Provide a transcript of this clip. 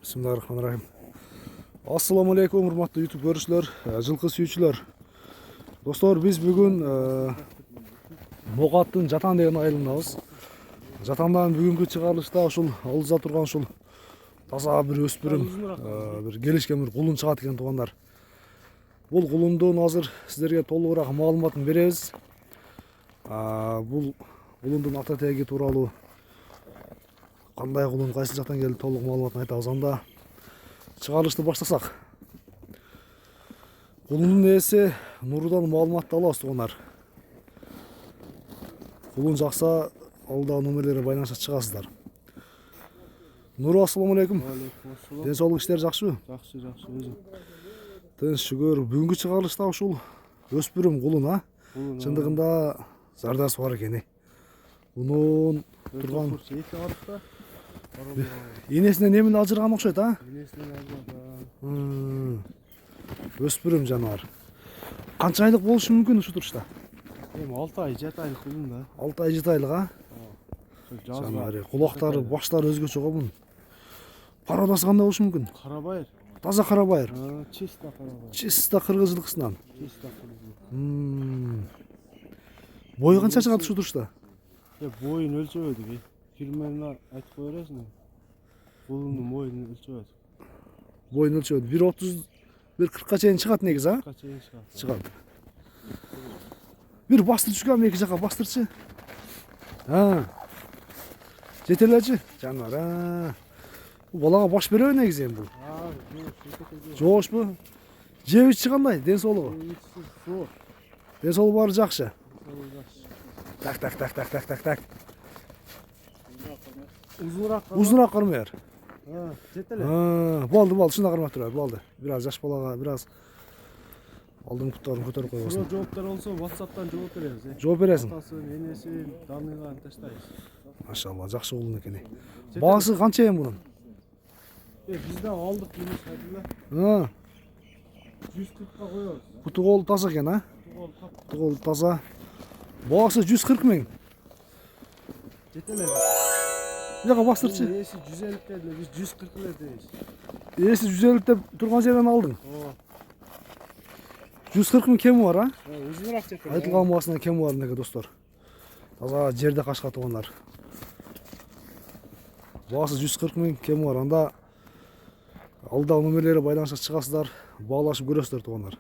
Bismillahirrahmanirrahim. Assalamu alaikum, hurmatly YouTube görüşler, жылкы сүйүүчүлөр. Достор, биз бүгүн Могаттын Жатан деген айылындабыз. Жатандан бүгүнкү чыгарылышта ушул алызда турган ушул таза бир өспүрүм, бир келишкен бир кулун чыгат экен туугандар. Бул кулундун азыр сиздерге толугураак маалыматын беребиз. Бул кулундун ата теги тууралуу кандай кулун, кайсы жактан келип толук маалыматын айтабыз. Анда чыгарылышты баштасак. Кулундун ээси Нурудан маалыматты алабыз туугандар. Кулун жакса алда номерлери байланышка чыгасыздар. Нуру, ассаламу алейкум. Ден соолук иштер жакшыбы? Жакшы, өзү. Тынч шүгүр. Бүгүнкү чыгарылышта ушул өспүрүм кулун, чындыгында зардасы бар экен. Унун турган энесинен эмне ажырган окшойт, Энесинен ажырган. Өспүрүм жаныбар. Канча айлык болушу мүмкүн ушул турушта? Эми 6 ай, 7 айлык кулун да. 6 ай, 7 айлык, Жаныбар, кулактары, баштары өзгөчө го мунун. Пародасы кандай болушу мүмкүн? Карабайыр. Таза карабайыр. Чиста карабайыр. Чиста кыргыз жылкысынан. Чиста кыргыз. Бою канча чыгат ушул турушта? Боюн өлчөбөдүк. Фирмени айтып кое бересиң. Кулундун боюн өлчөбөдүк. Боюн өлчөбөдү. 1.30, 1.40ка чейин чыгат негизи, Качайын чыгат. Чыгат. Бир бастыр түшкөн эки жака бастырчы. Жетелечи, жаныбар. Бул балага баш береби негизи эми бул. Жоошпу? Жеп ичи кандай? Ден соолугу? Ден соолугу баары жакшы. Так. Узунураак кармайар. Жетеле. Болду, шундай кармап турат, болду. Бир аз жаш балага, бир аз алдын буттарын көтөрүп койбосун. Жооптор болсо WhatsApp'тан жооп беребиз. Жооп бересиң. Атасын, энесин, даныйган таштайбыз. Машалла, жакшы кулун экен. Баасы канча эми мунун? Бизде алдык эмес айдыла. 140 ка коебуз. Буту колу таза экен, Буту колу таза. Баасы 140 миң. Жетеле. Жака бастырчы. Эси 150 деді, біз 140 эле дейбиз. Эси 150 деп турган жерден алдың. 140 миң кеми бар, Узуныраак жетеле. Айтылган баасынан кеми бар неге достор. Таза жерде кашка туугандар. Баасы 140 миң кеми бар. Анда алда номерлери байланышка чыгасыздар, баалашып көрөсүздөр туугандар.